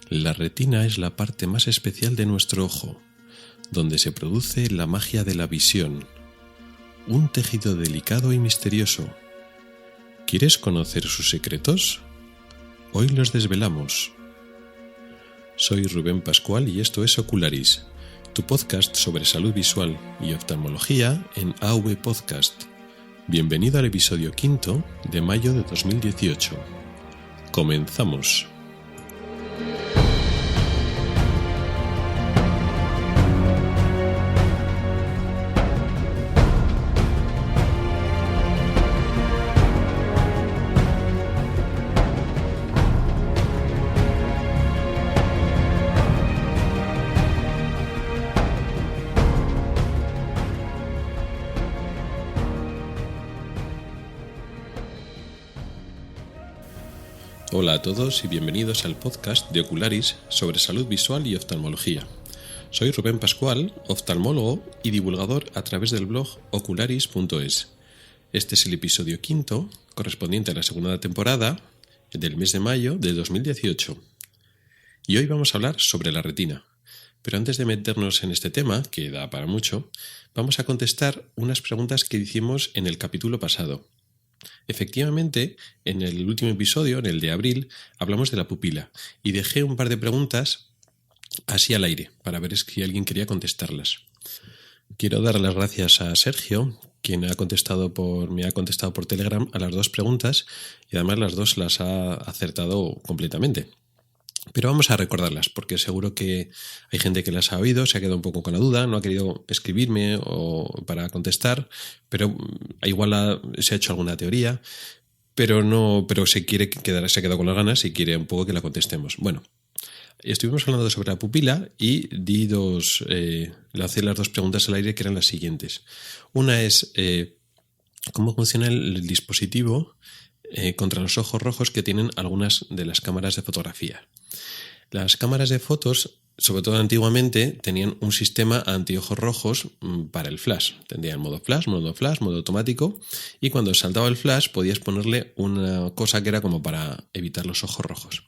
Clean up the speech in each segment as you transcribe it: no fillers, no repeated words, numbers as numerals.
La retina es la parte más especial de nuestro ojo, donde se produce la magia de la visión, un tejido delicado y misterioso. ¿Quieres conocer sus secretos? Hoy los desvelamos. Soy Rubén Pascual y esto es Ocularis, tu podcast sobre salud visual y oftalmología en AV Podcast. Bienvenido al episodio 5 de mayo de 2018. Comenzamos. Hola a todos y bienvenidos al podcast de Ocularis sobre salud visual y oftalmología. Soy Rubén Pascual, oftalmólogo y divulgador a través del blog ocularis.es. Este es el episodio 5, correspondiente a la segunda temporada del mes de mayo de 2018. Y hoy vamos a hablar sobre la retina. Pero antes de meternos en este tema, que da para mucho, vamos a contestar unas preguntas que hicimos en el capítulo pasado. Efectivamente, en el último episodio, en el de abril, hablamos de la pupila y dejé un par de preguntas así al aire para ver si alguien quería contestarlas. Quiero dar las gracias a Sergio, quien me ha contestado por Telegram a las dos preguntas y además las dos las ha acertado completamente. Pero vamos a recordarlas porque seguro que hay gente que las ha oído, se ha quedado un poco con la duda, no ha querido escribirme para contestar, pero igual se ha hecho alguna teoría, pero se ha quedado con las ganas y quiere un poco que la contestemos. Bueno, estuvimos hablando sobre la pupila y lancé las dos preguntas al aire que eran las siguientes. Una es ¿cómo funciona el dispositivo contra los ojos rojos que tienen algunas de las cámaras de fotografía? Las cámaras de fotos, sobre todo antiguamente, tenían un sistema antiojos rojos para el flash. Tendrían modo flash, modo automático, y cuando saltaba el flash podías ponerle una cosa que era como para evitar los ojos rojos.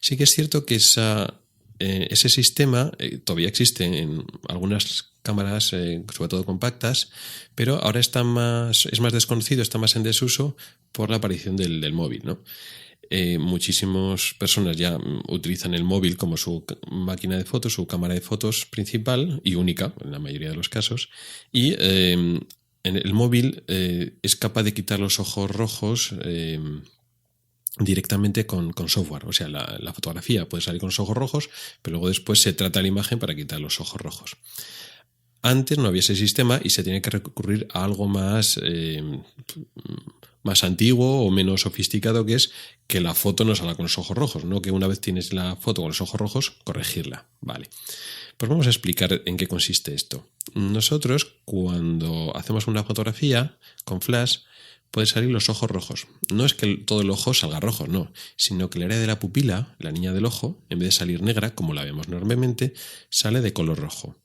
Sí que es cierto que ese sistema todavía existe en algunas cámaras, sobre todo compactas, pero ahora es más desconocido, está más en desuso por la aparición del móvil, ¿no? Muchísimas personas ya utilizan el móvil como su máquina de fotos, su cámara de fotos principal y única en la mayoría de los casos, y en el móvil es capaz de quitar los ojos rojos directamente con software. O sea, la fotografía puede salir con los ojos rojos, pero luego después se trata la imagen para quitar los ojos rojos. Antes no había ese sistema y se tenía que recurrir a algo más antiguo o menos sofisticado, que es que la foto no salga con los ojos rojos, no que una vez tienes la foto con los ojos rojos, corregirla. Vale. Pues vamos a explicar en qué consiste esto. Nosotros, cuando hacemos una fotografía con flash, pueden salir los ojos rojos. No es que todo el ojo salga rojo, no, sino que el área de la pupila, la niña del ojo, en vez de salir negra, como la vemos normalmente, sale de color rojo.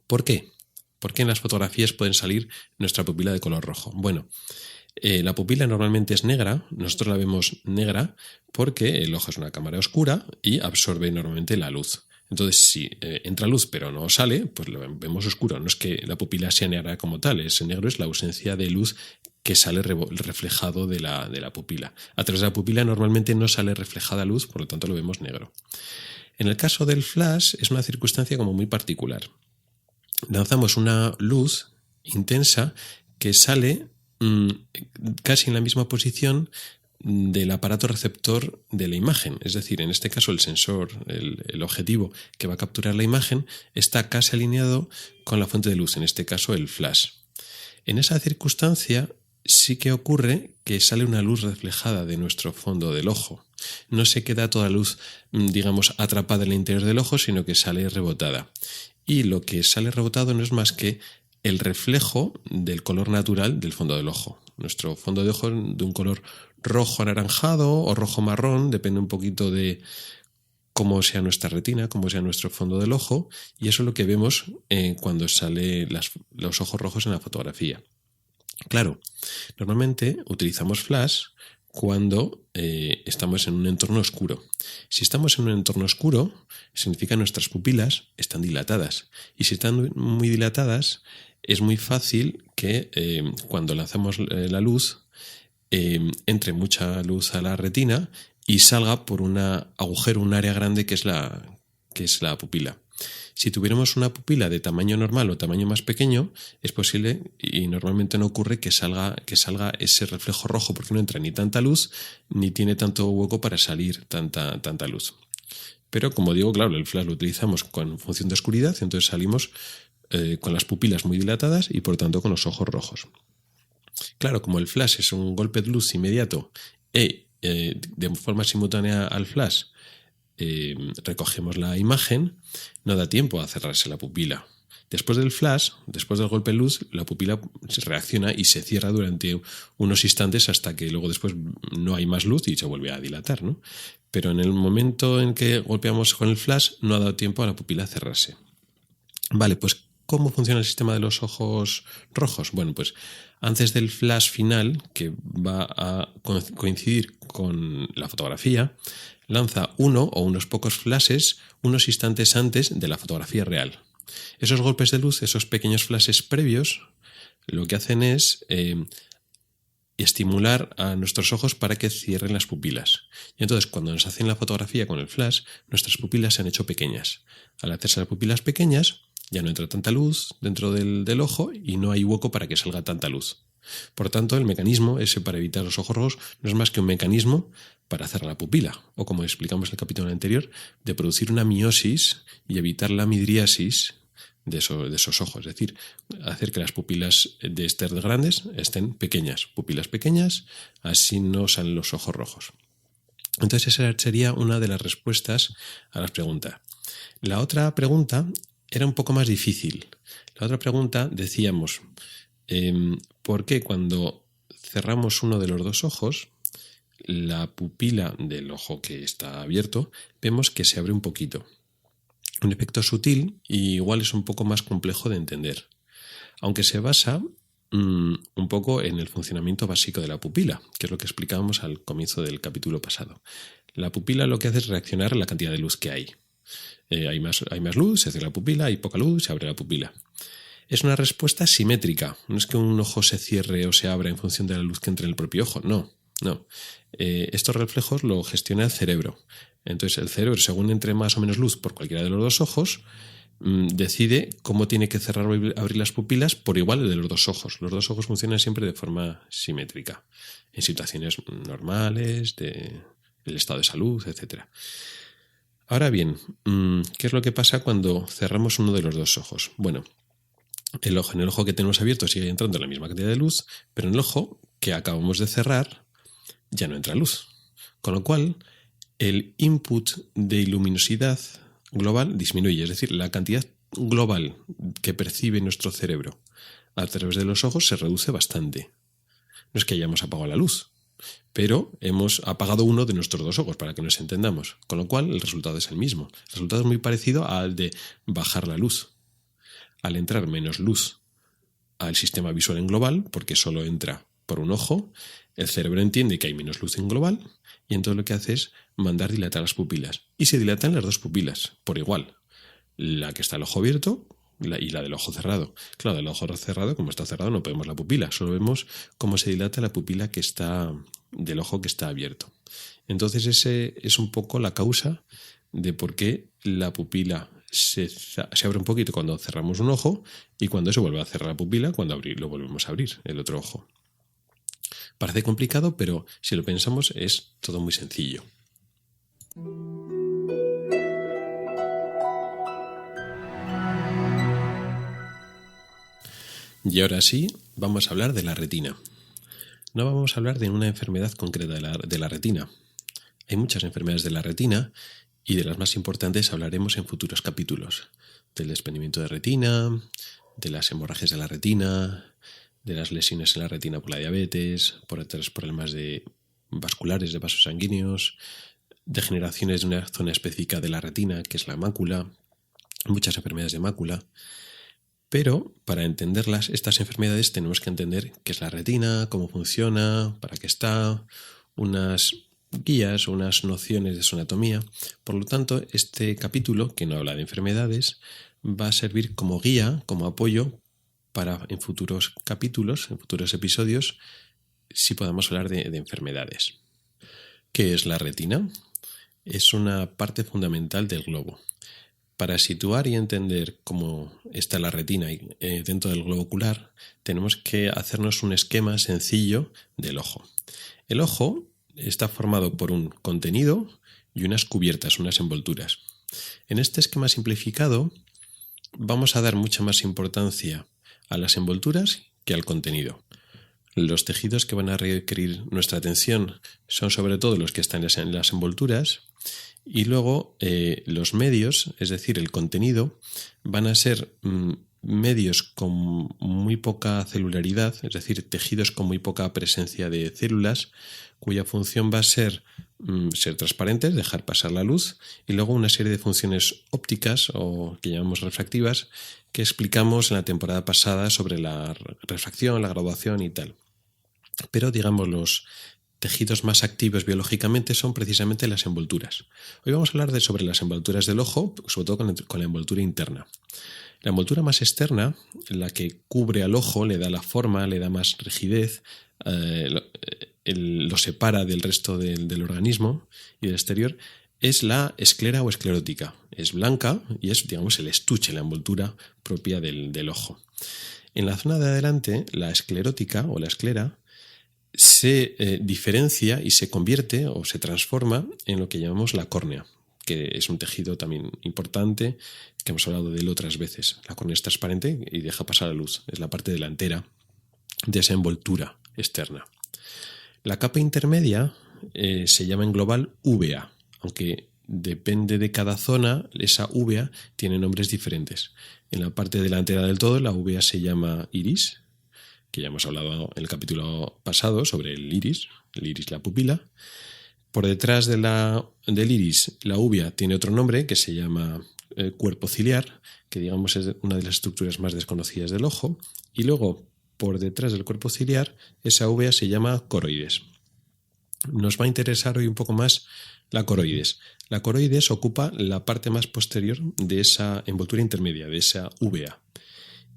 ¿Por qué? ¿Por qué en las fotografías pueden salir nuestra pupila de color rojo? Bueno, la pupila normalmente es negra, nosotros la vemos negra porque el ojo es una cámara oscura y absorbe normalmente la luz. Entonces, si entra luz pero no sale, pues lo vemos oscuro. No es que la pupila sea negra como tal, ese negro es la ausencia de luz que sale reflejado de la pupila. A través de la pupila normalmente no sale reflejada luz, por lo tanto lo vemos negro. En el caso del flash es una circunstancia como muy particular. Lanzamos una luz intensa que sale casi en la misma posición del aparato receptor de la imagen. Es decir, en este caso el sensor, el objetivo que va a capturar la imagen, está casi alineado con la fuente de luz, en este caso el flash. En esa circunstancia sí que ocurre que sale una luz reflejada de nuestro fondo del ojo. No se queda toda la luz, digamos, atrapada en el interior del ojo, sino que sale rebotada. Y lo que sale rebotado no es más que el reflejo del color natural del fondo del ojo. Nuestro fondo de ojo es de un color rojo anaranjado o rojo marrón, depende un poquito de cómo sea nuestra retina, cómo sea nuestro fondo del ojo, y eso es lo que vemos cuando sale los ojos rojos en la fotografía. Claro, normalmente utilizamos flash cuando estamos en un entorno oscuro. Si estamos en un entorno oscuro, significa que nuestras pupilas están dilatadas. Y si están muy dilatadas, es muy fácil que cuando lanzamos la luz, entre mucha luz a la retina y salga por un agujero, un área grande que es la pupila. Si tuviéramos una pupila de tamaño normal o tamaño más pequeño, es posible, y normalmente no ocurre, que salga ese reflejo rojo, porque no entra ni tanta luz ni tiene tanto hueco para salir tanta luz. Pero como digo, claro, el flash lo utilizamos con función de oscuridad, entonces salimos con las pupilas muy dilatadas y por tanto con los ojos rojos. Claro, como el flash es un golpe de luz inmediato de forma simultánea al flash recogemos la imagen, no da tiempo a cerrarse la pupila. Después del flash, después del golpe de luz, la pupila se reacciona y se cierra durante unos instantes hasta que luego después no hay más luz y se vuelve a dilatar, ¿no? Pero en el momento en que golpeamos con el flash no ha dado tiempo a la pupila a cerrarse. Vale, pues ¿cómo funciona el sistema de los ojos rojos? Bueno, pues antes del flash final, que va a coincidir con la fotografía, lanza uno o unos pocos flashes unos instantes antes de la fotografía real. Esos golpes de luz, esos pequeños flashes previos, lo que hacen es estimular a nuestros ojos para que cierren las pupilas. Y entonces, cuando nos hacen la fotografía con el flash, nuestras pupilas se han hecho pequeñas. Al hacerse las pupilas pequeñas, ya no entra tanta luz dentro del ojo y no hay hueco para que salga tanta luz. Por tanto, el mecanismo ese para evitar los ojos rojos no es más que un mecanismo para cerrar la pupila, o como explicamos en el capítulo anterior, de producir una miosis y evitar la midriasis de esos ojos, es decir, hacer que las pupilas de estar grandes estén pequeñas, pupilas pequeñas, así no salen los ojos rojos. Entonces esa sería una de las respuestas a las preguntas. La otra pregunta era un poco más difícil. La otra pregunta decíamos, ¿por qué cuando cerramos uno de los dos ojos, la pupila del ojo que está abierto, vemos que se abre un poquito? Un efecto sutil y igual es un poco más complejo de entender, aunque se basa un poco en el funcionamiento básico de la pupila, que es lo que explicábamos al comienzo del capítulo pasado. La pupila lo que hace es reaccionar a la cantidad de luz que hay. Hay más luz, se cierra la pupila, hay poca luz, se abre la pupila. Es una respuesta simétrica, no es que un ojo se cierre o se abra en función de la luz que entre en el propio ojo, no. Estos reflejos lo gestiona el cerebro. Entonces el cerebro, según entre más o menos luz por cualquiera de los dos ojos, decide cómo tiene que cerrar o abrir las pupilas por igual de los dos ojos. Los dos ojos funcionan siempre de forma simétrica, en situaciones normales, del estado de salud, etc. Ahora bien, ¿qué es lo que pasa cuando cerramos uno de los dos ojos? Bueno, en el ojo que tenemos abierto sigue entrando la misma cantidad de luz, pero en el ojo que acabamos de cerrar ya no entra luz. Con lo cual, el input de luminosidad global disminuye, es decir, la cantidad global que percibe nuestro cerebro a través de los ojos se reduce bastante. No es que hayamos apagado la luz, pero hemos apagado uno de nuestros dos ojos para que nos entendamos. Con lo cual, el resultado es el mismo. El resultado es muy parecido al de bajar la luz. Al entrar menos luz al sistema visual en global, porque solo entra por un ojo, el cerebro entiende que hay menos luz en global y entonces lo que hace es mandar dilatar las pupilas. Y se dilatan las dos pupilas por igual. La que está al ojo abierto y la del ojo cerrado. Claro, del ojo cerrado, como está cerrado, no vemos la pupila, solo vemos cómo se dilata la pupila que está del ojo que está abierto. Entonces ese es un poco la causa de por qué la pupila se abre un poquito cuando cerramos un ojo y cuando se vuelve a cerrar la pupila, cuando lo volvemos a abrir el otro ojo. Parece complicado, pero si lo pensamos es todo muy sencillo. Y ahora sí, vamos a hablar de la retina. No vamos a hablar de una enfermedad concreta de la retina. Hay muchas enfermedades de la retina y de las más importantes hablaremos en futuros capítulos. Del desprendimiento de retina, de las hemorragias de la retina, de las lesiones en la retina por la diabetes, por otros problemas vasculares de vasos sanguíneos, degeneraciones de una zona específica de la retina, que es la mácula, muchas enfermedades de mácula. Pero para entenderlas, estas enfermedades tenemos que entender qué es la retina, cómo funciona, para qué está, unas guías, unas nociones de su anatomía. Por lo tanto, este capítulo, que no habla de enfermedades, va a servir como guía, como apoyo para en futuros capítulos, en futuros episodios, si podamos hablar de enfermedades. ¿Qué es la retina? Es una parte fundamental del globo. Para situar y entender cómo está la retina dentro del globo ocular, tenemos que hacernos un esquema sencillo del ojo. El ojo está formado por un contenido y unas cubiertas, unas envolturas. En este esquema simplificado vamos a dar mucha más importancia a las envolturas que al contenido. Los tejidos que van a requerir nuestra atención son sobre todo los que están en las envolturas, y luego los medios, es decir, el contenido, van a ser medios con muy poca celularidad, es decir, tejidos con muy poca presencia de células, cuya función va a ser transparentes, dejar pasar la luz, y luego una serie de funciones ópticas o que llamamos refractivas, que explicamos en la temporada pasada sobre la refracción, la graduación y tal. Pero digamos los tejidos más activos biológicamente son precisamente las envolturas. Hoy vamos a hablar sobre las envolturas del ojo, sobre todo con la envoltura interna. La envoltura más externa, la que cubre al ojo, le da la forma, le da más rigidez, lo separa del resto del organismo y del exterior, es la esclera o esclerótica. Es blanca y es, digamos, el estuche, la envoltura propia del ojo. En la zona de adelante, la esclerótica o la esclera se diferencia y se convierte o se transforma en lo que llamamos la córnea, que es un tejido también importante, que hemos hablado de él otras veces. La córnea es transparente y deja pasar la luz. Es la parte delantera de esa envoltura externa. La capa intermedia se llama en global uvea, aunque depende de cada zona, esa uvea tiene nombres diferentes. En la parte delantera del todo, la uvea se llama iris, que ya hemos hablado en el capítulo pasado sobre el iris, la pupila. Por detrás del iris, la uvea tiene otro nombre que se llama cuerpo ciliar, que digamos es una de las estructuras más desconocidas del ojo. Y luego, por detrás del cuerpo ciliar, esa uvea se llama coroides. Nos va a interesar hoy un poco más la coroides. La coroides ocupa la parte más posterior de esa envoltura intermedia, de esa uvea.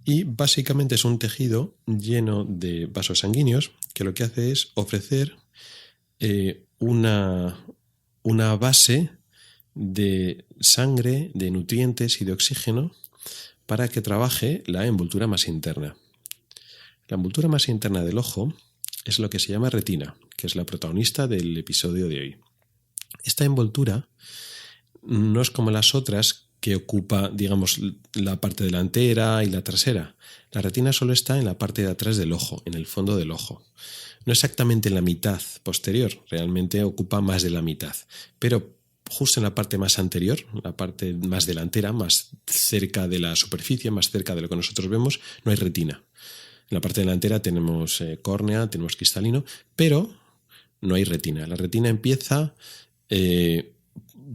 Y básicamente es un tejido lleno de vasos sanguíneos que lo que hace es ofrecer una base de sangre, de nutrientes y de oxígeno para que trabaje la envoltura más interna. La envoltura más interna del ojo es lo que se llama retina, que es la protagonista del episodio de hoy. Esta envoltura no es como las otras que ocupa, digamos, la parte delantera y la trasera. La retina solo está en la parte de atrás del ojo, en el fondo del ojo. No exactamente en la mitad posterior, realmente ocupa más de la mitad, pero justo en la parte más anterior, la parte más delantera, más cerca de la superficie, más cerca de lo que nosotros vemos, no hay retina. En la parte delantera tenemos córnea, tenemos cristalino, pero no hay retina. La retina empieza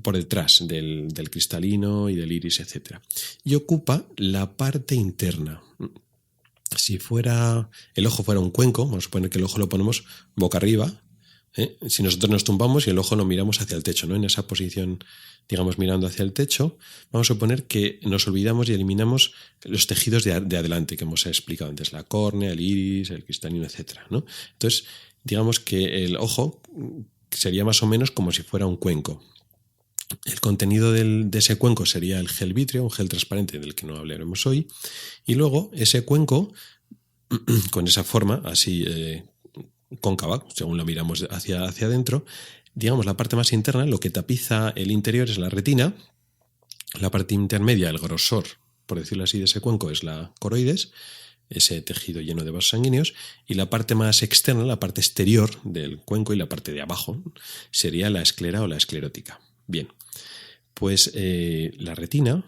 por detrás del cristalino y del iris, etc. Y ocupa la parte interna. Si el ojo fuera un cuenco, vamos a suponer que el ojo lo ponemos boca arriba, si nosotros nos tumbamos y el ojo lo miramos hacia el techo, ¿no? En esa posición, digamos, mirando hacia el techo, vamos a suponer que nos olvidamos y eliminamos los tejidos de adelante que hemos explicado antes, la córnea, el iris, el cristalino, etc., ¿no? Entonces, digamos que el ojo sería más o menos como si fuera un cuenco. El contenido de ese cuenco sería el gel vítreo, un gel transparente del que no hablaremos hoy, y luego ese cuenco, con esa forma así cóncava, según lo miramos hacia adentro, digamos la parte más interna, lo que tapiza el interior es la retina, la parte intermedia, el grosor, por decirlo así, de ese cuenco es la coroides, ese tejido lleno de vasos sanguíneos, y la parte más externa, la parte exterior del cuenco y la parte de abajo, sería la esclera o la esclerótica. Bien, pues la retina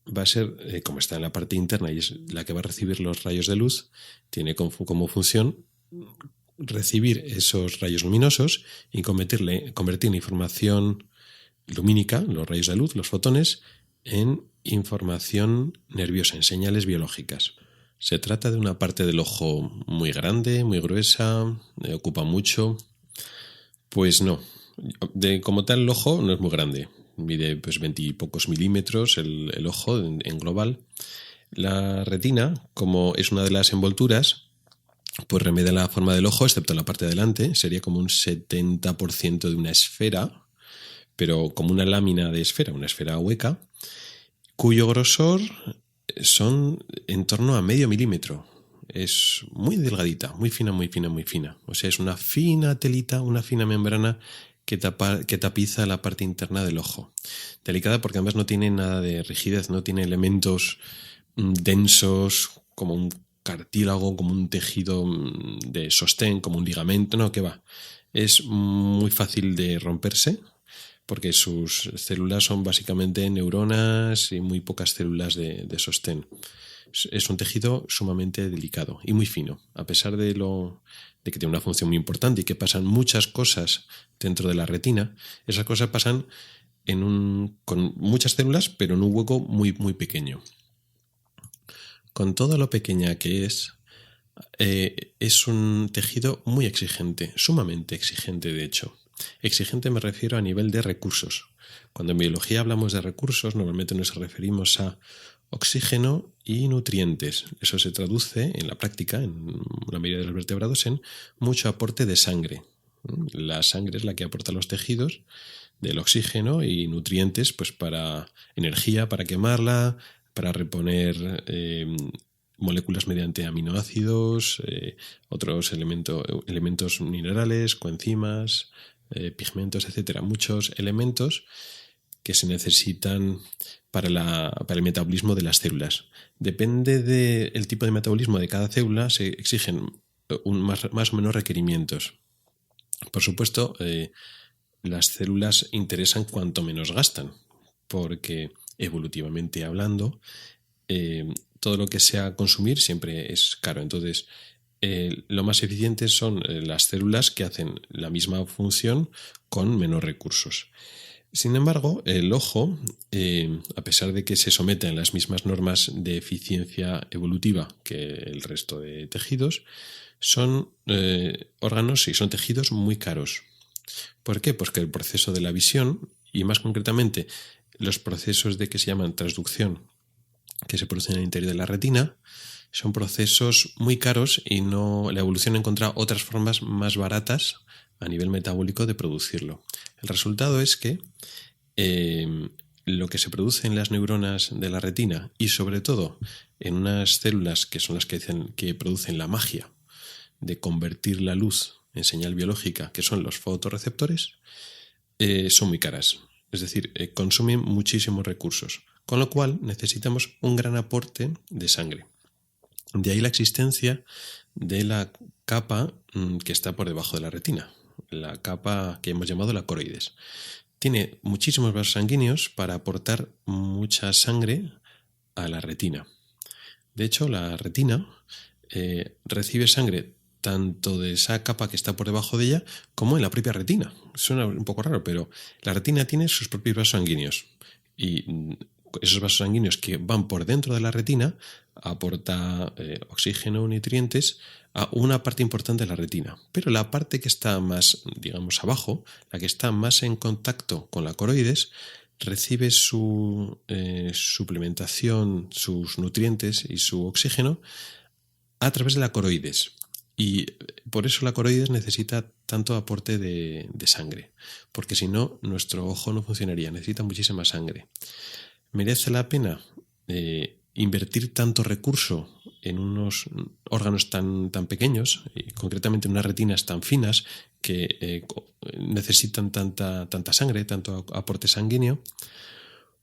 va a ser, como está en la parte interna y es la que va a recibir los rayos de luz, tiene como función recibir esos rayos luminosos y convertir la información lumínica, los rayos de luz, los fotones, en información nerviosa, en señales biológicas. Se trata de una parte del ojo muy grande, muy gruesa, ocupa mucho. Pues no. Como tal, el ojo no es muy grande. Mide pues 20 y pocos milímetros el ojo en global. La retina, como es una de las envolturas, pues remedia la forma del ojo, excepto la parte de delante. Sería como un 70% de una esfera, pero como una lámina de esfera, una esfera hueca, cuyo grosor son en torno a medio milímetro. Es muy delgadita, muy fina, muy fina, muy fina. O sea, es una fina telita, una fina membrana que tapiza la parte interna del ojo. Delicada porque además no tiene nada de rigidez, no tiene elementos densos como un cartílago, como un tejido de sostén, como un ligamento, no, que va. Es muy fácil de romperse porque sus células son básicamente neuronas y muy pocas células de sostén. Es un tejido sumamente delicado y muy fino, a pesar de que tiene una función muy importante y que pasan muchas cosas dentro de la retina. Esas cosas pasan con muchas células, pero en un hueco muy, muy pequeño. Con todo lo pequeña que es un tejido muy exigente, sumamente exigente de hecho. Exigente me refiero a nivel de recursos. Cuando en biología hablamos de recursos, normalmente nos referimos a oxígeno y nutrientes. Eso se traduce en la práctica, en la mayoría de los vertebrados, en mucho aporte de sangre. La sangre es la que aporta los tejidos del oxígeno y nutrientes pues para energía, para quemarla, para reponer moléculas mediante aminoácidos, otros elementos minerales, coenzimas, pigmentos, etcétera. Muchos elementos que se necesitan para el metabolismo de las células. Depende del tipo de metabolismo de cada célula, se exigen más o menos requerimientos. Por supuesto, las células interesan cuanto menos gastan, porque evolutivamente hablando, todo lo que sea consumir siempre es caro. Entonces, lo más eficiente son las células que hacen la misma función con menos recursos. Sin embargo, el ojo, a pesar de que se somete a las mismas normas de eficiencia evolutiva que el resto de tejidos, son órganos y son tejidos muy caros. ¿Por qué? Pues que el proceso de la visión, y más concretamente los procesos de que se llaman transducción, que se producen en el interior de la retina, son procesos muy caros y la evolución ha encontrado otras formas más baratas a nivel metabólico de producirlo. El resultado es que lo que se produce en las neuronas de la retina y sobre todo en unas células que son las que producen la magia de convertir la luz en señal biológica, que son los fotorreceptores, son muy caras. Es decir, consumen muchísimos recursos, con lo cual necesitamos un gran aporte de sangre. De ahí la existencia de la capa que está por debajo de la retina, la capa que hemos llamado la coroides. Tiene muchísimos vasos sanguíneos para aportar mucha sangre a la retina. De hecho, la retina recibe sangre tanto de esa capa que está por debajo de ella como en la propia retina. Suena un poco raro, pero la retina tiene sus propios vasos sanguíneos y esos vasos sanguíneos que van por dentro de la retina aporta oxígeno, nutrientes a una parte importante de la retina. Pero la parte que está más, digamos, abajo, la que está más en contacto con la coroides, recibe su suplementación, sus nutrientes y su oxígeno a través de la coroides. Y por eso la coroides necesita tanto aporte de sangre, porque si no, nuestro ojo no funcionaría, necesita muchísima sangre. ¿Merece la pena invertir tanto recurso en unos órganos tan pequeños, y concretamente en unas retinas tan finas que necesitan tanta sangre, tanto aporte sanguíneo,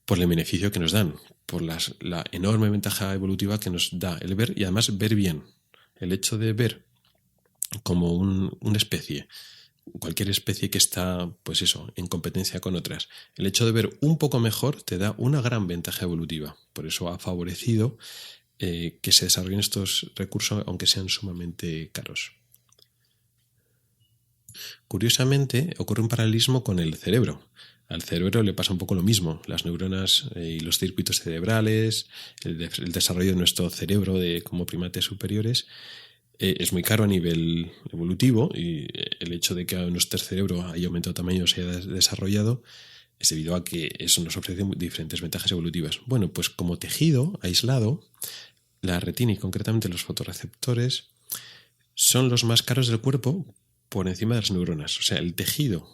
por el beneficio que nos dan, por la enorme ventaja evolutiva que nos da el ver y además ver bien? El hecho de ver como una especie, cualquier especie que está, pues eso, en competencia con otras, el hecho de ver un poco mejor te da una gran ventaja evolutiva. Por eso ha favorecido que se desarrollen estos recursos, aunque sean sumamente caros. Curiosamente, ocurre un paralelismo con el cerebro. Al cerebro le pasa un poco lo mismo. Las neuronas y los circuitos cerebrales, el desarrollo de nuestro cerebro como primates superiores, es muy caro a nivel evolutivo, y el hecho de que nuestro cerebro haya aumentado tamaño, se haya desarrollado, es debido a que eso nos ofrece diferentes ventajas evolutivas. Bueno, pues como tejido aislado, la retina y concretamente los fotorreceptores son los más caros del cuerpo por encima de las neuronas. O sea, el tejido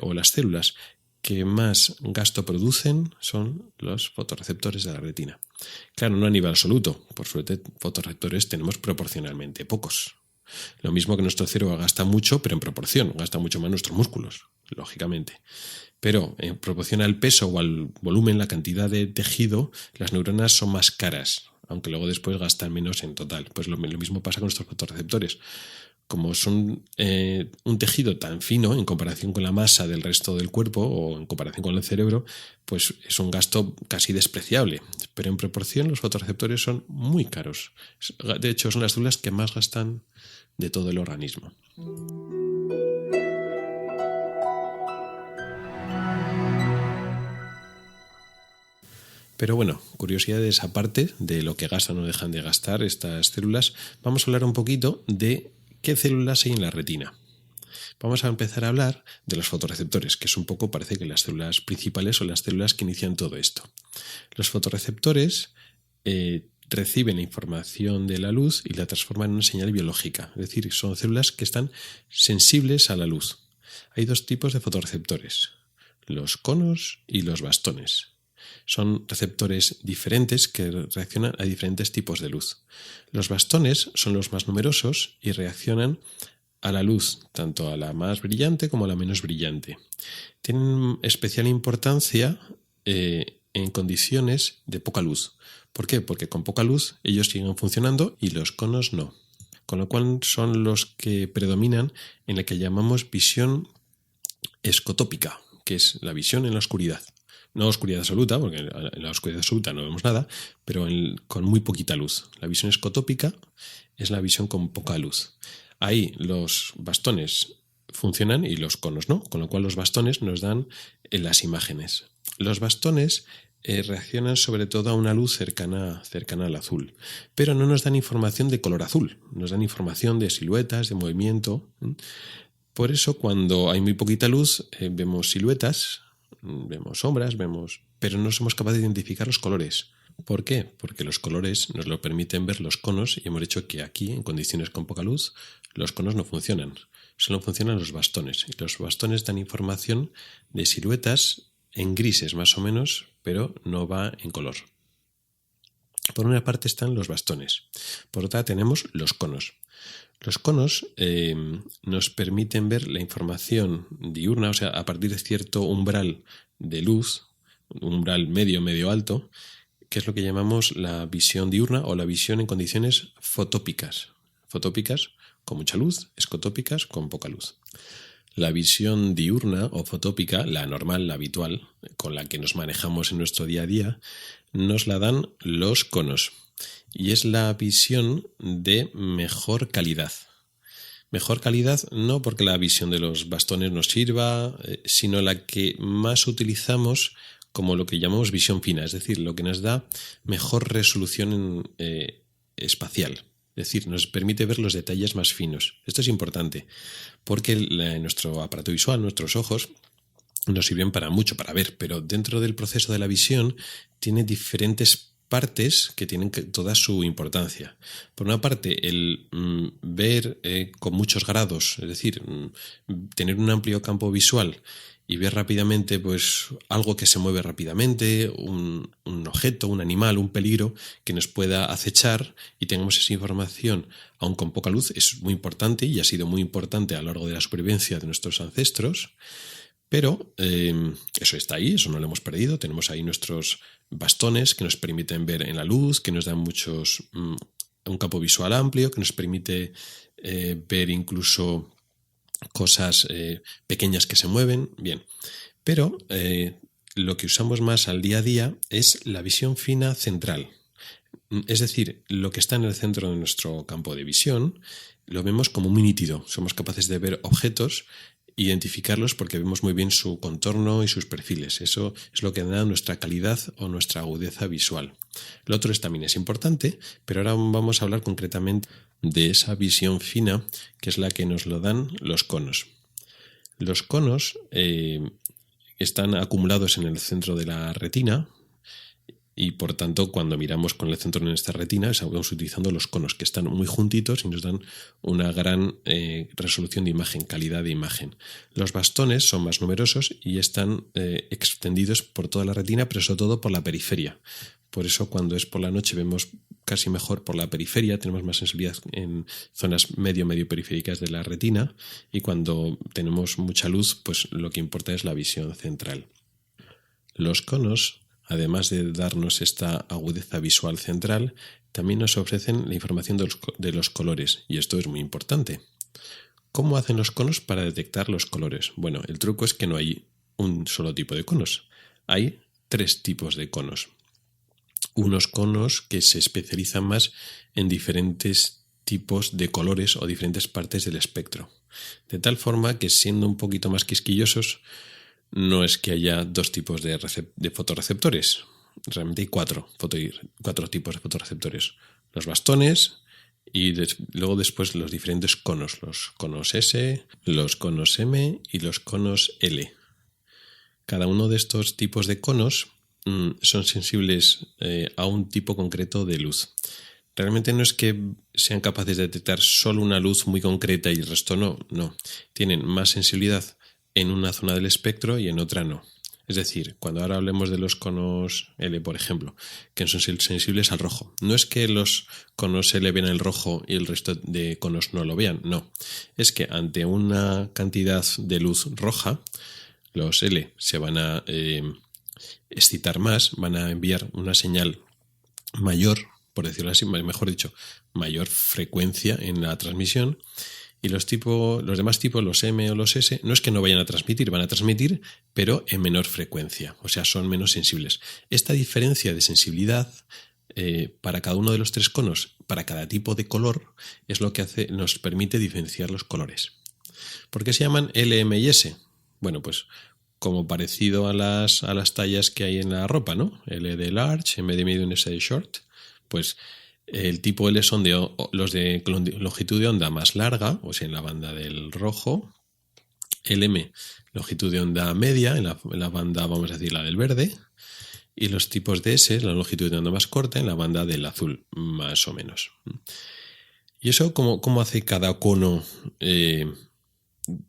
o las células que más gasto producen son los fotorreceptores de la retina. Claro, no a nivel absoluto. Por suerte, fotorreceptores tenemos proporcionalmente pocos. Lo mismo que nuestro cerebro gasta mucho, pero en proporción. Gasta mucho más nuestros músculos, lógicamente. Pero en proporción al peso o al volumen, la cantidad de tejido, las neuronas son más caras, aunque luego después gastan menos en total. Pues lo mismo pasa con nuestros fotorreceptores. Como son un tejido tan fino en comparación con la masa del resto del cuerpo o en comparación con el cerebro, pues es un gasto casi despreciable. Pero en proporción los fotorreceptores son muy caros. De hecho, son las células que más gastan de todo el organismo. Pero bueno, curiosidades aparte de lo que gastan o dejan de gastar estas células, vamos a hablar un poquito de qué células hay en la retina. Vamos a empezar a hablar de los fotorreceptores, que es un poco, parece que las células principales son las células que inician todo esto. Los fotorreceptores reciben la información de la luz y la transforman en una señal biológica, es decir, son células que están sensibles a la luz. Hay dos tipos de fotorreceptores, los conos y los bastones. Son receptores diferentes que reaccionan a diferentes tipos de luz. Los bastones son los más numerosos y reaccionan a la luz, tanto a la más brillante como a la menos brillante. Tienen especial importancia en condiciones de poca luz. ¿Por qué? Porque con poca luz ellos siguen funcionando y los conos no. Con lo cual son los que predominan en la que llamamos visión escotópica, que es la visión en la oscuridad. No oscuridad absoluta, porque en la oscuridad absoluta no vemos nada, pero con muy poquita luz. La visión escotópica es la visión con poca luz. Ahí los bastones funcionan y los conos no, con lo cual los bastones nos dan las imágenes. Los bastones reaccionan sobre todo a una luz cercana al azul, pero no nos dan información de color azul, nos dan información de siluetas, de movimiento. Por eso cuando hay muy poquita luz vemos siluetas, vemos sombras, pero no somos capaces de identificar los colores. ¿Por qué? Porque los colores nos lo permiten ver los conos y hemos dicho que aquí, en condiciones con poca luz, los conos no funcionan. Solo funcionan los bastones. Y los bastones dan información de siluetas en grises más o menos, pero no va en color. Por una parte están los bastones. Por otra tenemos los conos. Los conos nos permiten ver la información diurna, o sea, a partir de cierto umbral de luz, umbral medio alto, que es lo que llamamos la visión diurna o la visión en condiciones fotópicas. Fotópicas con mucha luz, escotópicas con poca luz. La visión diurna o fotópica, la normal, la habitual, con la que nos manejamos en nuestro día a día, nos la dan los conos. Y es la visión de mejor calidad. Mejor calidad no porque la visión de los bastones nos sirva, sino la que más utilizamos como lo que llamamos visión fina, es decir, lo que nos da mejor resolución espacial. Es decir, nos permite ver los detalles más finos. Esto es importante porque nuestro aparato visual, nuestros ojos, nos sirven para mucho, para ver, pero dentro del proceso de la visión tiene diferentes partes que tienen toda su importancia. Por una parte, el ver con muchos grados, es decir, tener un amplio campo visual y ver rápidamente pues algo que se mueve rápidamente, un objeto, un animal, un peligro que nos pueda acechar y tengamos esa información aun con poca luz, es muy importante y ha sido muy importante a lo largo de la supervivencia de nuestros ancestros. Pero eso está ahí, eso no lo hemos perdido. Tenemos ahí nuestros bastones que nos permiten ver en la luz, que nos dan un campo visual amplio, que nos permite ver incluso cosas pequeñas que se mueven. Bien, pero lo que usamos más al día a día es la visión fina central. Es decir, lo que está en el centro de nuestro campo de visión lo vemos como muy nítido. Somos capaces de ver objetos identificarlos porque vemos muy bien su contorno y sus perfiles. Eso es lo que da nuestra calidad o nuestra agudeza visual. Lo otro también es importante, pero ahora vamos a hablar concretamente de esa visión fina, que es la que nos lo dan los conos. Los conos están acumulados en el centro de la retina y, por tanto, cuando miramos con el centro en esta retina, estamos utilizando los conos, que están muy juntitos y nos dan una gran resolución de imagen, calidad de imagen. Los bastones son más numerosos y están extendidos por toda la retina, pero sobre todo por la periferia. Por eso, cuando es por la noche, vemos casi mejor por la periferia, tenemos más sensibilidad en zonas medio periféricas de la retina, y cuando tenemos mucha luz, pues lo que importa es la visión central. Los conos, además de darnos esta agudeza visual central, también nos ofrecen la información de los colores, y esto es muy importante. ¿Cómo hacen los conos para detectar los colores? Bueno, el truco es que no hay un solo tipo de conos, hay 3 tipos de conos. Unos conos que se especializan más en diferentes tipos de colores o diferentes partes del espectro. De tal forma que, siendo un poquito más quisquillosos, no es que haya 2 tipos de fotorreceptores. Realmente hay 4 tipos de fotorreceptores. Los bastones y luego después los diferentes conos. Los conos S, los conos M y los conos L. Cada uno de estos tipos de conos son sensibles a un tipo concreto de luz. Realmente no es que sean capaces de detectar solo una luz muy concreta y el resto no. Tienen más sensibilidad en una zona del espectro y en otra no. Es decir, cuando ahora hablemos de los conos L, por ejemplo, que son sensibles al rojo, no es que los conos L vean el rojo y el resto de conos no lo vean, no. Es que ante una cantidad de luz roja, los L se van a excitar más, van a enviar una señal mayor, por decirlo así, mejor dicho, mayor frecuencia en la transmisión, y los demás tipos, los M o los S, no es que no vayan a transmitir, van a transmitir, pero en menor frecuencia, o sea, son menos sensibles. Esta diferencia de sensibilidad para cada uno de los 3 conos, para cada tipo de color, es lo que nos permite diferenciar los colores. ¿Por qué se llaman L, M y S? Bueno, pues como parecido a las tallas que hay en la ropa, ¿no? L de large, M de medium, S de short. Pues el tipo L son los de longitud de onda más larga, o sea, en la banda del rojo. El M, longitud de onda media, en la banda, vamos a decir, la del verde. Y los tipos de S, la longitud de onda más corta, en la banda del azul, más o menos. ¿Y eso cómo hace cada cono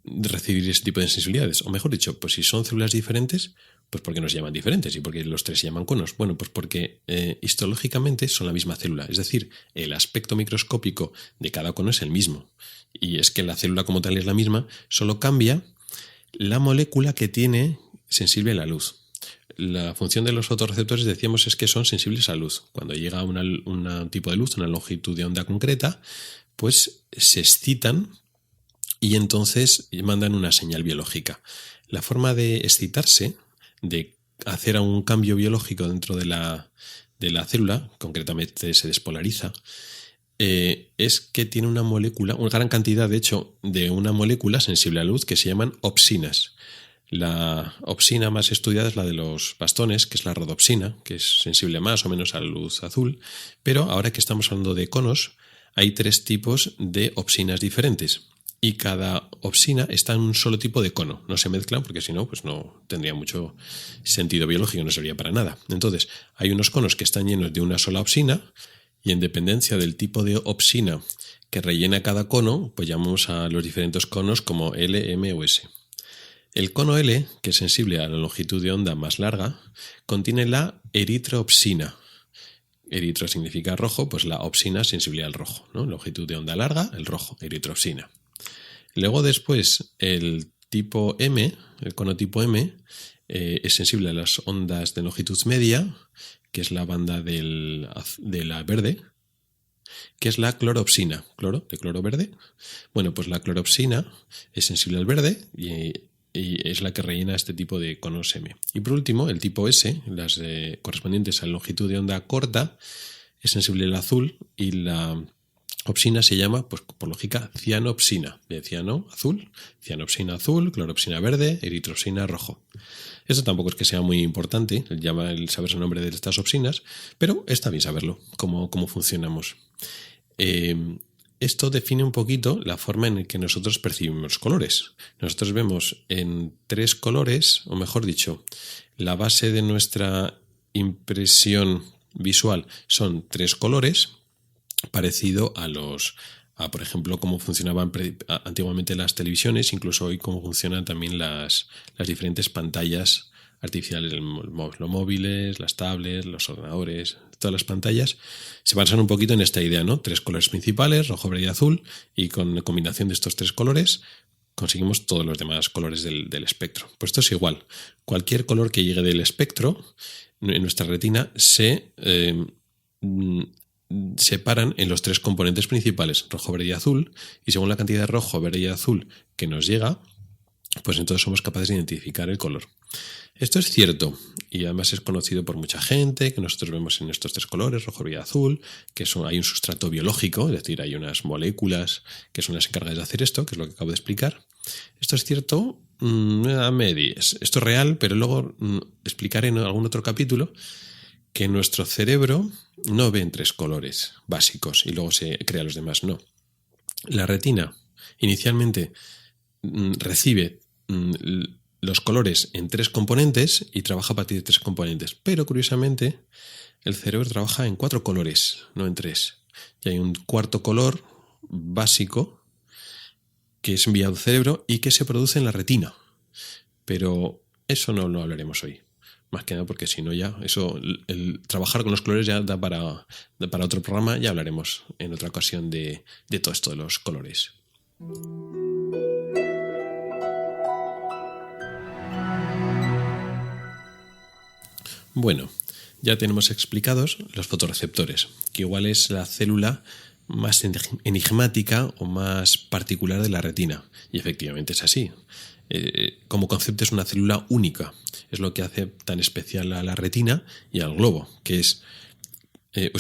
recibir ese tipo de sensibilidades? O mejor dicho, pues si son células diferentes, pues ¿por qué nos llaman diferentes? ¿Y por qué los 3 se llaman conos? Bueno, pues porque histológicamente son la misma célula. Es decir, el aspecto microscópico de cada cono es el mismo. Y es que la célula como tal es la misma, solo cambia la molécula que tiene sensible a la luz. La función de los fotorreceptores, decíamos, es que son sensibles a luz. Cuando llega un tipo de luz, una longitud de onda concreta, pues se excitan y entonces mandan una señal biológica. La forma de excitarse, de hacer un cambio biológico dentro de la célula, concretamente se despolariza, es que tiene una molécula, una gran cantidad, de hecho, de una molécula sensible a la luz que se llaman opsinas. La opsina más estudiada es la de los bastones, que es la rodopsina, que es sensible más o menos a la luz azul, pero ahora que estamos hablando de conos, hay 3 tipos de opsinas diferentes. Y cada opsina está en un solo tipo de cono. No se mezclan porque si no, pues no tendría mucho sentido biológico, no serviría para nada. Entonces, hay unos conos que están llenos de una sola opsina y en dependencia del tipo de opsina que rellena cada cono, pues llamamos a los diferentes conos como L, M o S. El cono L, que es sensible a la longitud de onda más larga, contiene la eritroopsina. Eritro significa rojo, pues la opsina sensible al rojo, ¿no? Longitud de onda larga, el rojo, eritroopsina. Luego después el tipo M, el cono tipo M, es sensible a las ondas de longitud media, que es la banda de la verde, que es la cloropsina, de cloro verde. Bueno, pues la cloropsina es sensible al verde y es la que rellena este tipo de conos M. Y por último, el tipo S, las correspondientes a longitud de onda corta, es sensible al azul y la Opsina se llama, pues por lógica, cianopsina. De ciano, azul, cianopsina azul, cloropsina verde, eritropsina rojo. Esto tampoco es que sea muy importante, el saberse el nombre de estas opsinas, pero está bien saberlo, cómo funcionamos. Esto define un poquito la forma en que nosotros percibimos los colores. Nosotros vemos en 3 colores, o mejor dicho, la base de nuestra impresión visual son 3 colores, parecido a por ejemplo, cómo funcionaban antiguamente las televisiones, incluso hoy cómo funcionan también las diferentes pantallas artificiales, los móviles, las tablets, los ordenadores, todas las pantallas, se basan un poquito en esta idea, ¿no? 3 colores principales, rojo, verde y azul, y con la combinación de estos 3 colores conseguimos todos los demás colores del espectro. Pues esto es igual. Cualquier color que llegue del espectro en nuestra retina se separan en los 3 componentes principales, rojo, verde y azul, y según la cantidad de rojo, verde y azul que nos llega, pues entonces somos capaces de identificar el color. Esto es cierto y además es conocido por mucha gente, que nosotros vemos en estos 3 colores, rojo, verde y azul, que hay un sustrato biológico, es decir, hay unas moléculas que son las encargadas de hacer esto, que es lo que acabo de explicar. Esto es cierto a medias. Esto es real, pero luego explicaré en algún otro capítulo que nuestro cerebro no ve en 3 colores básicos y luego se crea los demás, no. La retina inicialmente recibe los colores en 3 componentes y trabaja a partir de 3 componentes, pero curiosamente el cerebro trabaja en 4 colores, no en 3. Y hay un cuarto color básico que es enviado al cerebro y que se produce en la retina, pero eso no lo hablaremos hoy. Más que nada porque si no ya, el trabajar con los colores ya da para otro programa, ya hablaremos en otra ocasión de todo esto de los colores. Bueno, ya tenemos explicados los fotorreceptores, que igual es la célula más enigmática o más particular de la retina. Y efectivamente es así. Como concepto es una célula única. Es lo que hace tan especial a la retina y al globo, que es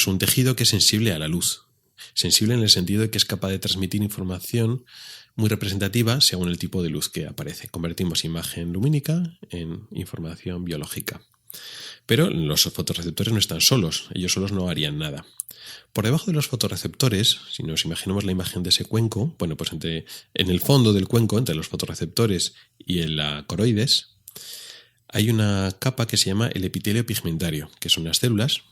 un tejido que es sensible a la luz. Sensible en el sentido de que es capaz de transmitir información muy representativa según el tipo de luz que aparece. Convertimos imagen lumínica en información biológica. Pero los fotorreceptores no están solos, ellos solos no harían nada. Por debajo de los fotorreceptores, si nos imaginamos la imagen de ese cuenco, bueno, pues en el fondo del cuenco, entre los fotorreceptores y en la coroides, hay una capa que se llama el epitelio pigmentario, que son unas células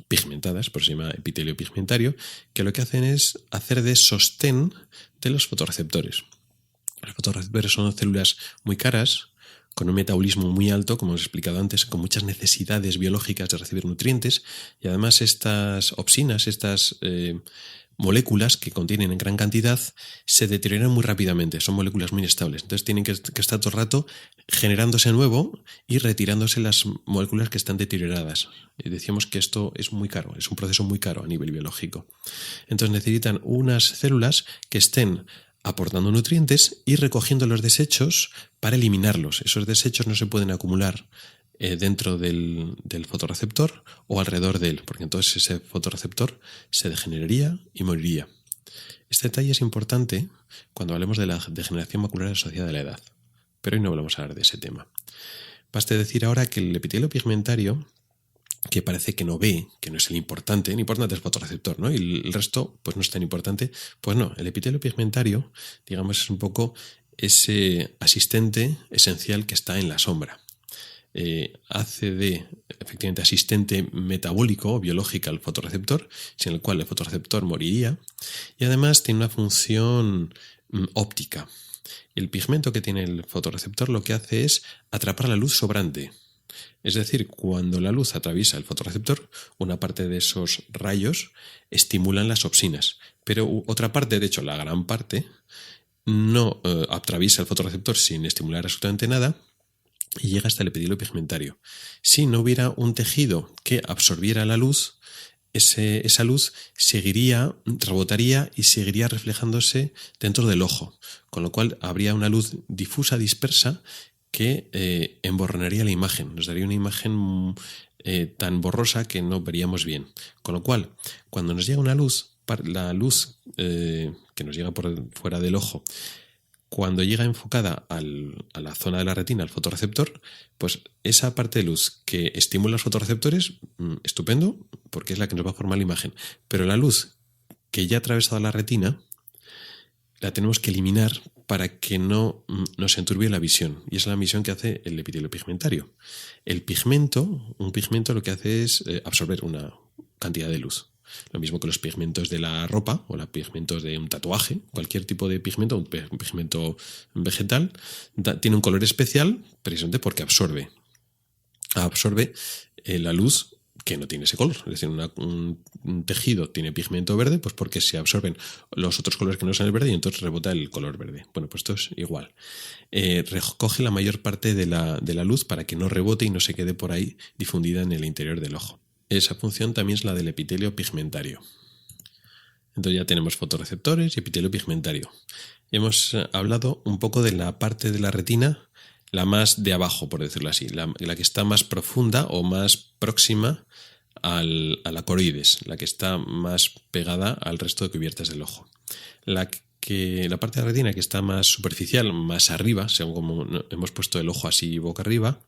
pigmentadas, por eso se llama epitelio pigmentario, que lo que hacen es hacer de sostén de los fotorreceptores. Los fotorreceptores son células muy caras, con un metabolismo muy alto, como os he explicado antes, con muchas necesidades biológicas de recibir nutrientes, y además estas opsinas, estas moléculas que contienen en gran cantidad, se deterioran muy rápidamente, son moléculas muy inestables, entonces tienen que estar todo el rato generándose nuevo y retirándose las moléculas que están deterioradas. Y decíamos que esto es muy caro, es un proceso muy caro a nivel biológico. Entonces necesitan unas células que estén aportando nutrientes y recogiendo los desechos para eliminarlos. Esos desechos no se pueden acumular dentro del fotorreceptor o alrededor de él, porque entonces ese fotorreceptor se degeneraría y moriría. Este detalle es importante cuando hablemos de la degeneración macular asociada a la edad, pero hoy no vamos a hablar de ese tema. Baste decir ahora que el epitelio pigmentario, que parece que no ve, que no es el importante es el fotorreceptor, ¿no? Y el resto pues no es tan importante. Pues no, el epitelio pigmentario, digamos, es un poco ese asistente esencial que está en la sombra. Hace de, efectivamente, asistente metabólico o biológico al fotorreceptor, sin el cual el fotorreceptor moriría, y además tiene una función óptica. El pigmento que tiene el fotorreceptor lo que hace es atrapar la luz sobrante. Es decir, cuando la luz atraviesa el fotorreceptor, una parte de esos rayos estimulan las opsinas, pero otra parte, de hecho la gran parte, no atraviesa el fotorreceptor sin estimular absolutamente nada y llega hasta el epitelio pigmentario. Si no hubiera un tejido que absorbiera la luz, esa luz rebotaría y seguiría reflejándose dentro del ojo, con lo cual habría una luz difusa, dispersa, que emborronaría la imagen, nos daría una imagen tan borrosa que no veríamos bien. Con lo cual, cuando nos llega una luz, la luz que nos llega por fuera del ojo, cuando llega enfocada a la zona de la retina, al fotorreceptor, pues esa parte de luz que estimula los fotorreceptores, estupendo, porque es la que nos va a formar la imagen. Pero la luz que ya ha atravesado la retina, la tenemos que eliminar para que no nos enturbie la visión. Y esa es la misión que hace el epitelio pigmentario. Un pigmento lo que hace es absorber una cantidad de luz. Lo mismo que los pigmentos de la ropa o los pigmentos de un tatuaje, cualquier tipo de pigmento, un pigmento vegetal, tiene un color especial precisamente porque absorbe la luz que no tiene ese color. Es decir, un tejido tiene pigmento verde pues porque se absorben los otros colores que no son el verde y entonces rebota el color verde. Bueno, pues esto es igual. Recoge la mayor parte de la luz para que no rebote y no se quede por ahí difundida en el interior del ojo. Esa función también es la del epitelio pigmentario. Entonces ya tenemos fotorreceptores y epitelio pigmentario. Hemos hablado un poco de la parte de la retina, la más de abajo, por decirlo así, la que está más profunda o más próxima a la coroides, la que está más pegada al resto de cubiertas del ojo. La parte de la retina que está más superficial, más arriba, según como hemos puesto el ojo así boca arriba,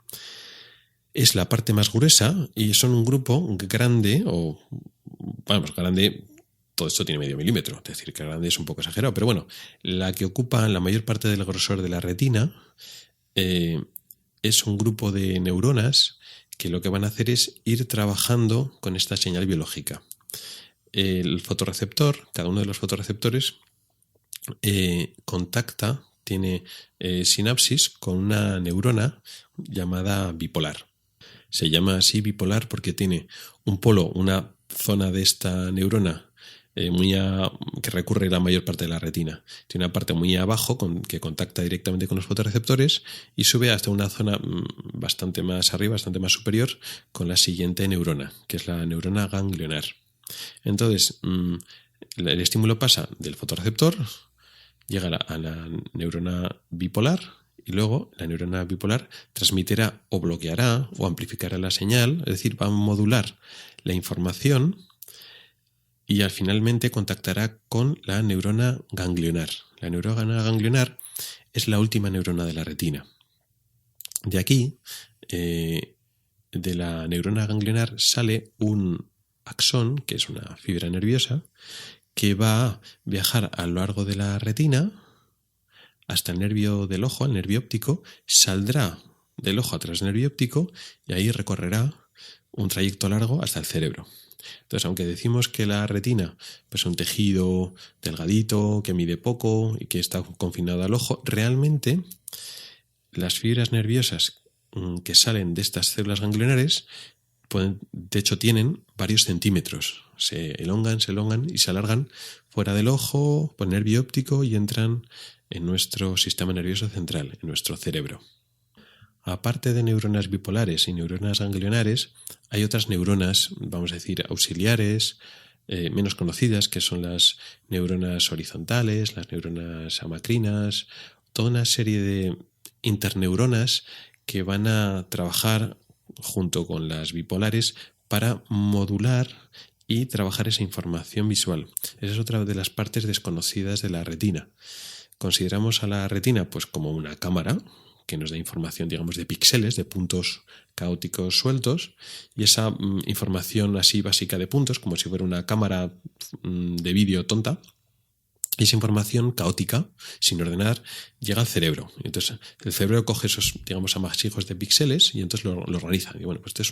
es la parte más gruesa y son un grupo grande, grande, todo esto tiene medio milímetro, es decir, que grande es un poco exagerado, pero bueno, la que ocupa la mayor parte del grosor de la retina es un grupo de neuronas que lo que van a hacer es ir trabajando con esta señal biológica. El fotorreceptor, cada uno de los fotorreceptores tiene sinapsis con una neurona llamada bipolar. Se llama así bipolar porque tiene un polo, una zona de esta neurona que recurre la mayor parte de la retina. Tiene una parte muy abajo que contacta directamente con los fotorreceptores y sube hasta una zona bastante más arriba, bastante más superior, con la siguiente neurona, que es la neurona ganglionar. Entonces, el estímulo pasa del fotorreceptor, llega a la neurona bipolar y luego la neurona bipolar transmitirá o bloqueará o amplificará la señal, es decir, va a modular la información y finalmente contactará con la neurona ganglionar. La neurona ganglionar es la última neurona de la retina. De aquí, de la neurona ganglionar, sale un axón, que es una fibra nerviosa, que va a viajar a lo largo de la retina hasta el nervio del ojo, el nervio óptico, saldrá del ojo a través del nervio óptico y ahí recorrerá un trayecto largo hasta el cerebro. Entonces, aunque decimos que la retina pues, es un tejido delgadito, que mide poco y que está confinado al ojo, realmente las fibras nerviosas que salen de estas células ganglionares de hecho tienen varios centímetros, se elongan y se alargan fuera del ojo por el nervio óptico y entran en nuestro sistema nervioso central, en nuestro cerebro. Aparte de neuronas bipolares y neuronas ganglionares, hay otras neuronas, vamos a decir, auxiliares, menos conocidas, que son las neuronas horizontales, las neuronas amacrinas, toda una serie de interneuronas que van a trabajar junto con las bipolares para modular y trabajar esa información visual. Esa es otra de las partes desconocidas de la retina. Consideramos a la retina pues como una cámara que nos da información, digamos, de píxeles, de puntos caóticos sueltos, y esa información así básica de puntos, como si fuera una cámara de vídeo tonta, y esa información caótica, sin ordenar, llega al cerebro. Entonces, el cerebro coge esos, digamos, amasijos de píxeles y entonces lo organiza. Y bueno, pues esto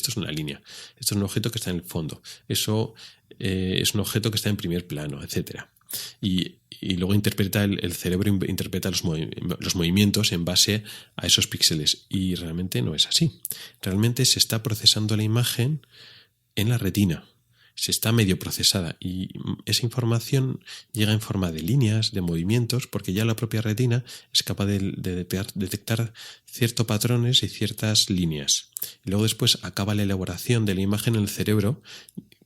es una línea, esto es un objeto que está en el fondo, eso es un objeto que está en primer plano, etcétera. Y luego el cerebro interpreta los movimientos en base a esos píxeles. Y realmente no es así. Realmente se está procesando la imagen en la retina. Se está medio procesada y esa información llega en forma de líneas, de movimientos, porque ya la propia retina es capaz de detectar ciertos patrones y ciertas líneas. Y luego después acaba la elaboración de la imagen en el cerebro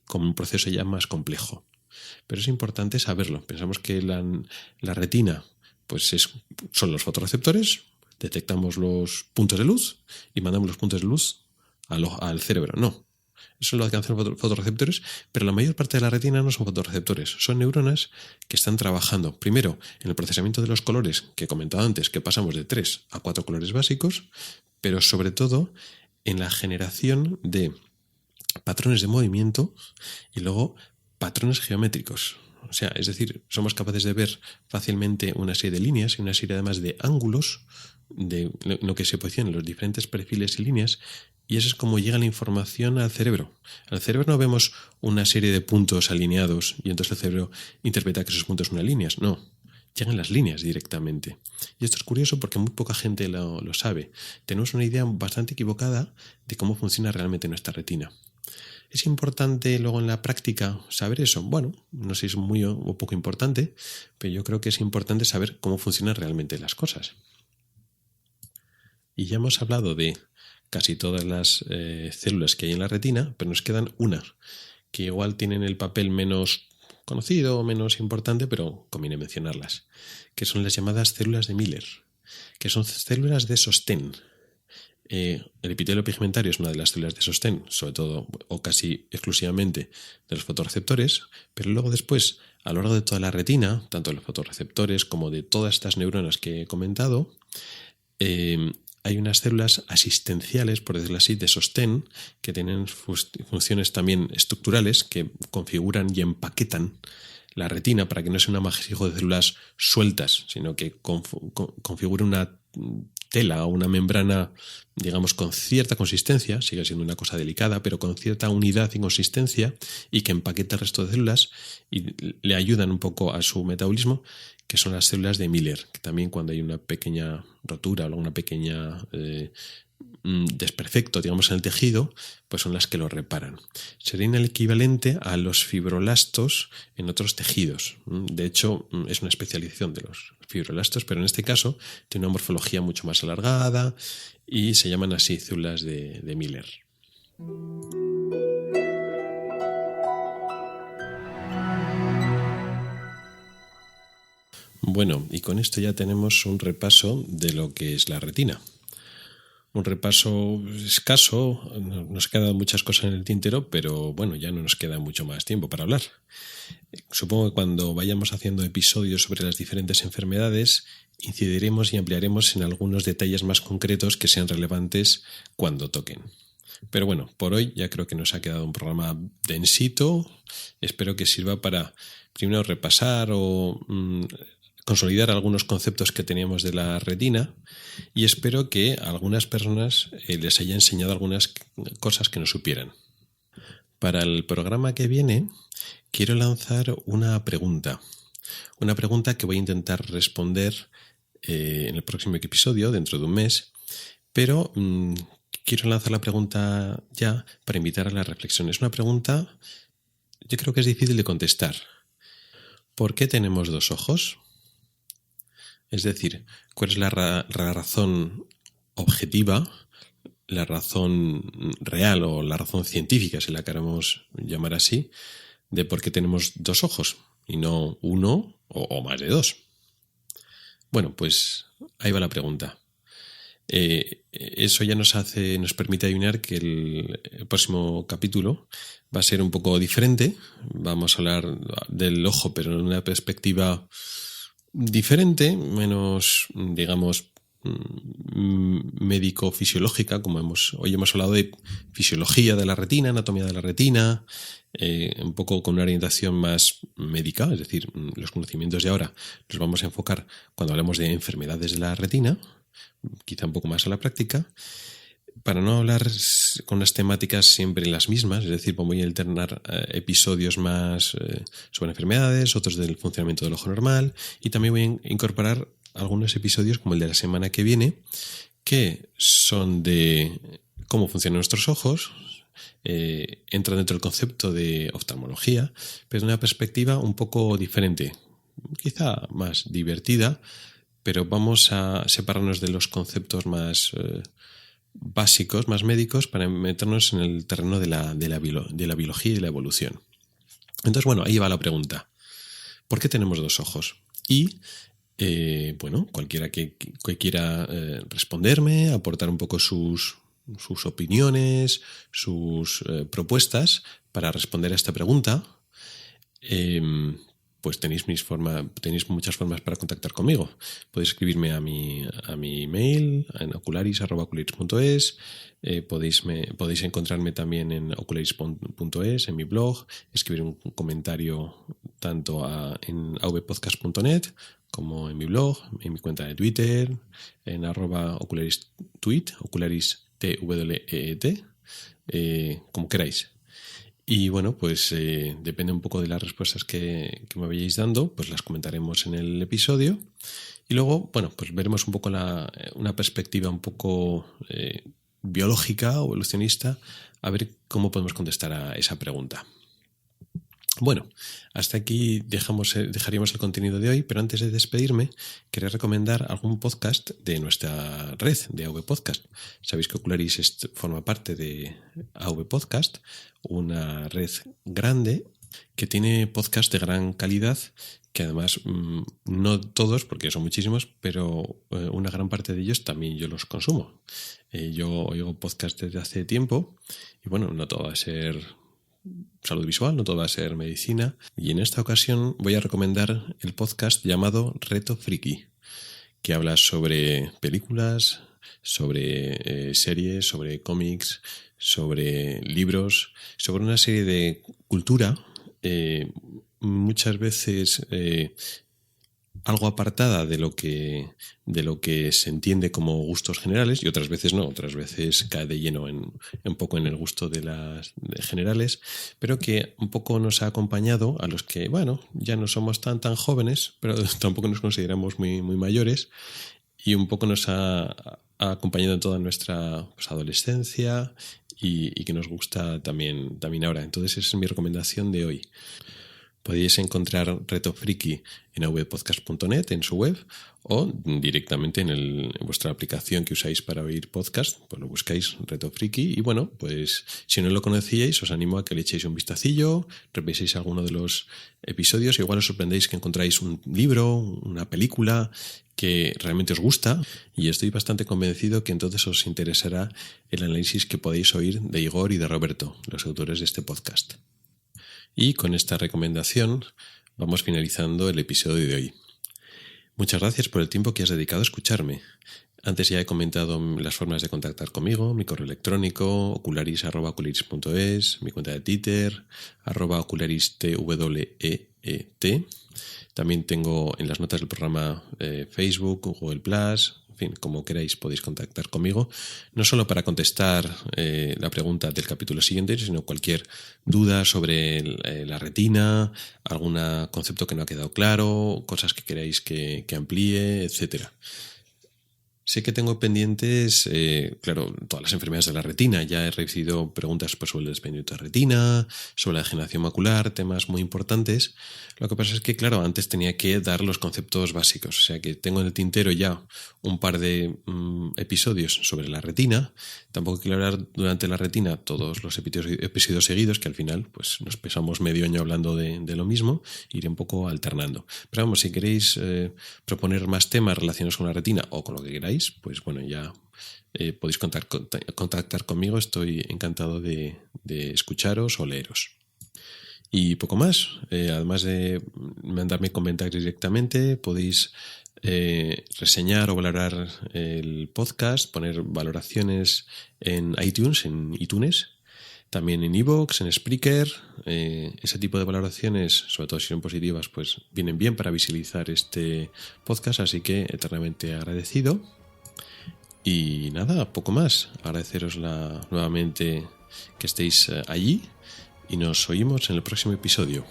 como un proceso ya más complejo. Pero es importante saberlo. Pensamos que la retina pues son los fotorreceptores, detectamos los puntos de luz y mandamos los puntos de luz al cerebro. No. Eso lo alcanzan fotorreceptores, pero la mayor parte de la retina no son fotorreceptores, son neuronas que están trabajando, primero, en el procesamiento de los colores, que he comentado antes, que pasamos de 3 a 4 colores básicos, pero sobre todo en la generación de patrones de movimiento y luego patrones geométricos. O sea, es decir, somos capaces de ver fácilmente una serie de líneas y una serie además de ángulos de lo que se posicionan los diferentes perfiles y líneas, y eso es como llega la información al cerebro. Al cerebro no vemos una serie de puntos alineados y entonces el cerebro interpreta que esos puntos son unas líneas. No, llegan las líneas directamente. Y esto es curioso porque muy poca gente lo sabe. Tenemos una idea bastante equivocada de cómo funciona realmente nuestra retina. ¿Es importante luego en la práctica saber eso? Bueno, no sé si es muy o poco importante, pero yo creo que es importante saber cómo funcionan realmente las cosas. Y ya hemos hablado de casi todas las células que hay en la retina, pero nos quedan una, que igual tienen el papel menos conocido o menos importante, pero conviene mencionarlas, que son las llamadas células de Miller, que son células de sostén. El epitelio pigmentario es una de las células de sostén, sobre todo o casi exclusivamente de los fotorreceptores, pero luego después, a lo largo de toda la retina, tanto de los fotorreceptores como de todas estas neuronas que he comentado, hay unas células asistenciales, por decirlo así, de sostén, que tienen funciones también estructurales que configuran y empaquetan la retina para que no sea un amasijo de células sueltas, sino que configure una tela o una membrana, digamos, con cierta consistencia, sigue siendo una cosa delicada, pero con cierta unidad y consistencia, y que empaqueta el resto de células y le ayudan un poco a su metabolismo, que son las células de Miller, que también cuando hay una pequeña rotura o una pequeña desperfecto, digamos, en el tejido, pues son las que lo reparan. Serían el equivalente a los fibrolastos en otros tejidos. De hecho, es una especialización de los fibrolastos, pero en este caso tiene una morfología mucho más alargada y se llaman así células de Miller. Bueno, y con esto ya tenemos un repaso de lo que es la retina. Un repaso escaso, nos quedan muchas cosas en el tintero, pero bueno, ya no nos queda mucho más tiempo para hablar. Supongo que cuando vayamos haciendo episodios sobre las diferentes enfermedades, incidiremos y ampliaremos en algunos detalles más concretos que sean relevantes cuando toquen. Pero bueno, por hoy ya creo que nos ha quedado un programa densito. Espero que sirva para primero repasar o consolidar algunos conceptos que teníamos de la retina, y espero que a algunas personas les haya enseñado algunas cosas que no supieran. Para el programa que viene quiero lanzar una pregunta que voy a intentar responder en el próximo episodio, dentro de un mes, pero quiero lanzar la pregunta ya para invitar a la reflexión. Es una pregunta, yo creo que es difícil de contestar. ¿Por qué tenemos dos ojos? Es decir, ¿cuál es la razón objetiva, la razón real o la razón científica, si la queremos llamar así, de por qué tenemos dos ojos y no uno o más de dos? Bueno, pues ahí va la pregunta. Eso ya nos permite adivinar que el próximo capítulo va a ser un poco diferente. Vamos a hablar del ojo, pero en una perspectiva diferente, menos, digamos, médico-fisiológica, como hoy hemos hablado de fisiología de la retina, anatomía de la retina, un poco con una orientación más médica, es decir, los conocimientos de ahora los vamos a enfocar cuando hablemos de enfermedades de la retina, quizá un poco más a la práctica, para no hablar con las temáticas siempre las mismas, es decir, voy a alternar episodios más sobre enfermedades, otros del funcionamiento del ojo normal, y también voy a incorporar algunos episodios como el de la semana que viene, que son de cómo funcionan nuestros ojos, entran dentro del concepto de oftalmología, pero de una perspectiva un poco diferente, quizá más divertida, pero vamos a separarnos de los conceptos más básicos, más médicos, para meternos en el terreno de la biología y la evolución. Entonces, bueno, ahí va la pregunta. ¿Por qué tenemos dos ojos? Y, bueno, cualquiera que quiera responderme, aportar un poco sus sus opiniones, sus propuestas para responder a esta pregunta, pues tenéis muchas formas para contactar conmigo. Podéis escribirme a mi email en ocularis@ocularis.es. Podéis encontrarme también en ocularis.es, en mi blog, escribir un comentario tanto en avpodcast.net como en mi blog, en mi cuenta de Twitter, en @ocularisteet, ocularis TWEET, como queráis. Y bueno, pues depende un poco de las respuestas que me vayáis dando, pues las comentaremos en el episodio. Y luego, bueno, pues veremos un poco una perspectiva un poco biológica o evolucionista, a ver cómo podemos contestar a esa pregunta. Bueno, hasta aquí dejaríamos el contenido de hoy, pero antes de despedirme, quería recomendar algún podcast de nuestra red de AV Podcast. Sabéis que Ocularis forma parte de AV Podcast, una red grande que tiene podcasts de gran calidad, que además no todos, porque son muchísimos, pero una gran parte de ellos también yo los consumo. Yo oigo podcasts desde hace tiempo y bueno, no todo va a ser salud visual, no todo va a ser medicina, y en esta ocasión voy a recomendar el podcast llamado Reto Friki, que habla sobre películas, sobre series, sobre cómics, sobre libros, sobre una serie de cultura muchas veces algo apartada de lo que se entiende como gustos generales, y otras veces no, otras veces cae de lleno un poco en el gusto de las generales, pero que un poco nos ha acompañado a los que, bueno, ya no somos tan jóvenes, pero tampoco nos consideramos muy mayores, y un poco nos ha acompañado en toda nuestra adolescencia y que nos gusta también ahora. Entonces esa es mi recomendación de hoy. Podéis encontrar Reto Friki en avpodcast.net, en su web, o directamente en vuestra aplicación que usáis para oír podcast, pues lo buscáis Reto Friki. Y bueno, pues si no lo conocíais, os animo a que le echéis un vistacillo, reviséis alguno de los episodios, igual os sorprendéis que encontráis un libro, una película que realmente os gusta, y estoy bastante convencido que entonces os interesará el análisis que podéis oír de Igor y de Roberto, los autores de este podcast. Y con esta recomendación vamos finalizando el episodio de hoy. Muchas gracias por el tiempo que has dedicado a escucharme. Antes ya he comentado las formas de contactar conmigo, mi correo electrónico, ocularis@ocularis.es, mi cuenta de Twitter, @ocularisTWEET. También tengo en las notas del programa Facebook, Google+, en fin, como queráis podéis contactar conmigo, no solo para contestar la pregunta del capítulo siguiente, sino cualquier duda sobre la retina, algún concepto que no ha quedado claro, cosas que queráis que amplíe, etcétera. Sé que tengo pendientes, claro, todas las enfermedades de la retina. Ya he recibido preguntas sobre el desprendimiento de retina, sobre la degeneración macular, temas muy importantes. Lo que pasa es que, claro, antes tenía que dar los conceptos básicos. O sea que tengo en el tintero ya un par de episodios sobre la retina. Tampoco quiero hablar durante la retina todos los episodios seguidos, que al final pues nos pesamos medio año hablando de lo mismo. Iré un poco alternando. Pero vamos, si queréis proponer más temas relacionados con la retina o con lo que queráis, pues bueno, ya podéis contactar conmigo. Estoy encantado de escucharos o leeros. Y poco más. Además de mandarme comentarios directamente, podéis reseñar o valorar el podcast, poner valoraciones en iTunes, también en iVoox, en Spreaker. Ese tipo de valoraciones, sobre todo si son positivas, pues vienen bien para visibilizar este podcast, así que eternamente agradecido. Y nada, poco más. Agradeceros nuevamente que estéis allí y nos oímos en el próximo episodio.